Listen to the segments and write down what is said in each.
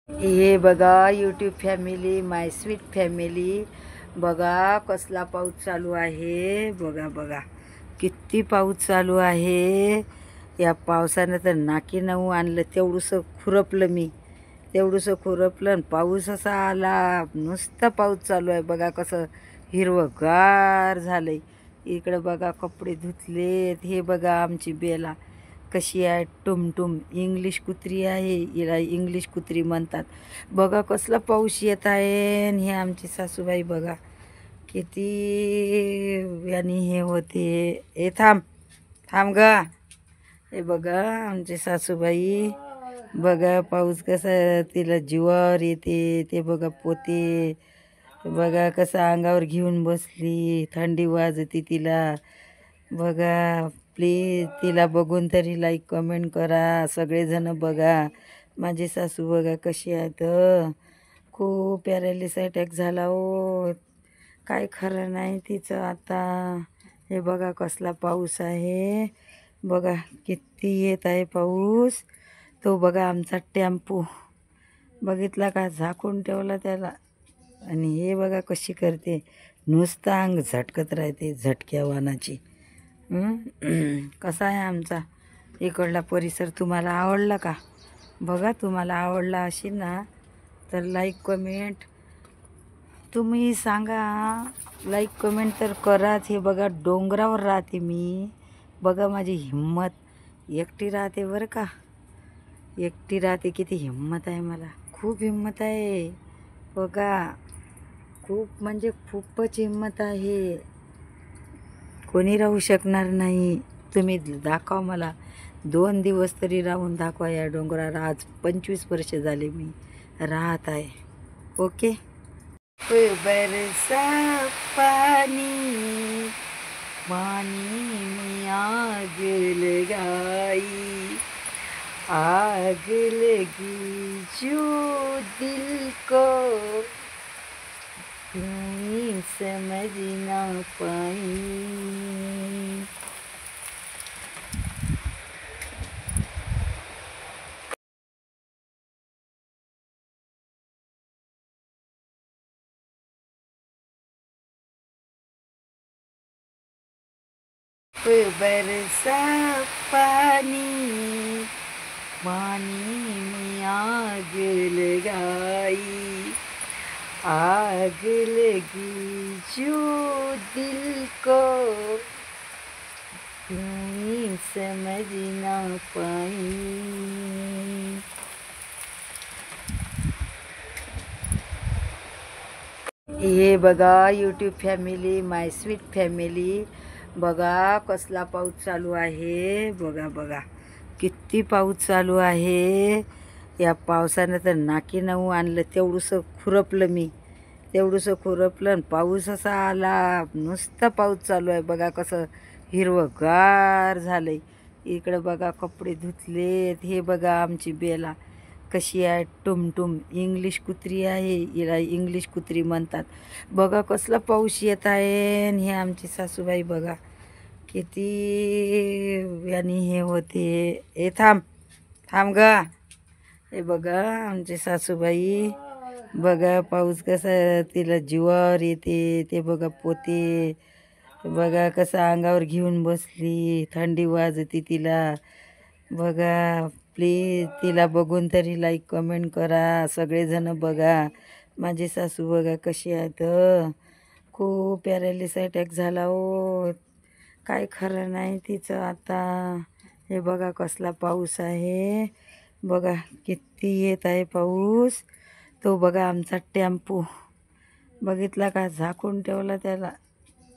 हे बघा YouTube family, माय sweet family. बघा कसला पाऊस चालू आहे. बघा बघा किती पाऊस चालू आहे. या पावसानं तर नाकी नऊ आणलं. तेवढंसं खुरपलं मी, तेवढंसं खुरपलं आणि पाऊस असा आला. नुसतं पाऊस चालू आहे. बघा कसं हिरवंगार झालंय. इकडं बघा कपडे धुतलेत. हे बघा आमची बेला कशी आहे, टुमटुम. इंग्लिश कुत्री आहे, हिला इंग्लिश कुत्री म्हणतात. बघा कसला पाऊस येत आहे. आणि हे आमची सासूबाई बघा किती यानी हे होते. ए थांब थांब ग. हे बघा आमची सासूबाई बघा पाऊस कसा तिला जीवावर येते. ते बघा पोते बघा कसं अंगावर घेऊन बसली. थंडी वाजते तिला. बघा प्लीज तिला बघून तरी लाईक कमेंट करा सगळेजण. बघा माझी सासू बघा कशी आहेत. खूप पॅरालिस अटॅक झाला हो. काय खरं नाही तिचं आता. हे बघा कसला पाऊस आहे. बघा किती येत आहे पाऊस. तो बघा आमचा टेम्पो बघितला का, झाकून ठेवला त्याला. आणि हे बघा कशी करते, नुसतं अंग झटकत राहते झटक्या वानाची. कसा आहे आमचा इकडला परिसर. तुम्हाला आवडला का? बघा तुम्हाला आवडला असेल ना तर लाईक कमेंट तुम्ही सांगा. लाईक कमेंट तर कराच. हे बघा डोंगरावर राहते मी. बघा माझी हिम्मत. एकटी राहते बरं का, एकटी राहते. किती हिम्मत आहे मला, खूप हिम्मत आहे. बघा खूप म्हणजे खूपच हिम्मत आहे. कोणी राहू शकणार नाही. तुम्ही दाखवा मला. 2 दिवस तरी राहून दाखवा या डोंगरावर. आज 25 वर्ष झाले मी राहत आहे. ओके. बरसा पानी पानी में आग लगाई, आग लगी जो दिल को तुम्हें समझ ना पाई. बरसा पानी पानी में आग लगाई, आग लगी जो दिल को तुम्हें समझ ना पाई. हे बघा यूट्यूब फॅमिली, माय स्वीट फॅमिली. बघा कसला पाऊस चालू आहे. बघा बघा किती पाऊस चालू आहे. या पावसानं तर नाकी नऊ आणलं. तेवढंसं खुरपलं मी, तेवढंसं खुरपलं आणि पाऊस असा आला. नुसतं पाऊस चालू आहे. बघा कसं हिरवंगार झालंय. इकडं बघा कपडे धुतलेत. हे बघा आमची बेला कशी आहे, टुमटुम. इंग्लिश कुत्री आहे, हिला इंग्लिश कुत्री म्हणतात. बघा कसला पाऊस येत आहे. आणि हे आमची सासूबाई बघा किती यानी हे होते. ए थांब थांब ग. हे बघा आमची सासूबाई बघा पाऊस कसा तिला जीवावर येते. ते बघा पोते बघा कसं अंगावर घेऊन बसली. थंडी वाजते तिला. बघा प्लीज तिला बघून तरी लाईक कमेंट करा सगळेजण. बघा माझी सासू बघा कशी आहेत. खूप पॅरालिस अटॅक झाला हो. काय खरं नाही तिचं आता. हे बघा कसला पाऊस आहे. बघा किती येत आहे पाऊस. तो बघा आमचा टेम्पो बघितला का, झाकून ठेवला त्याला.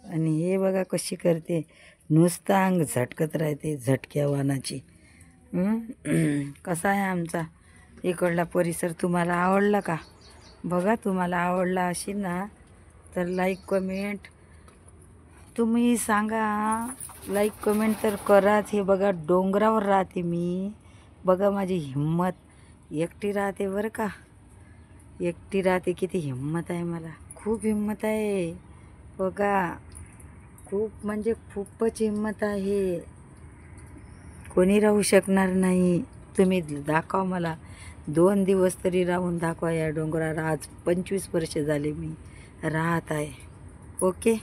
आणि हे बघा कशी करते, नुसतं अंग झटकत राहते झटक्या वानाची. कसा आहे आमचा इकडला परिसर. तुम्हाला आवडला का? बघा तुम्हाला आवडला असेल ना तर लाईक कमेंट तुम्ही सांगा. लाईक कमेंट तर कराच. हे बघा डोंगरावर राहते मी. बघा माझी हिम्मत. एकटी राहते बरं का, एकटी राहते. किती हिम्मत आहे मला, खूप हिम्मत आहे. बघा खूप म्हणजे खूपच हिम्मत आहे. कोणी राहू शकणार नाही. तुम्ही दाखवा मला. 2 दिवस तरी राहून दाखवा या डोंगरावर. आज 25 वर्ष झाले मी राहत आहे. ओके.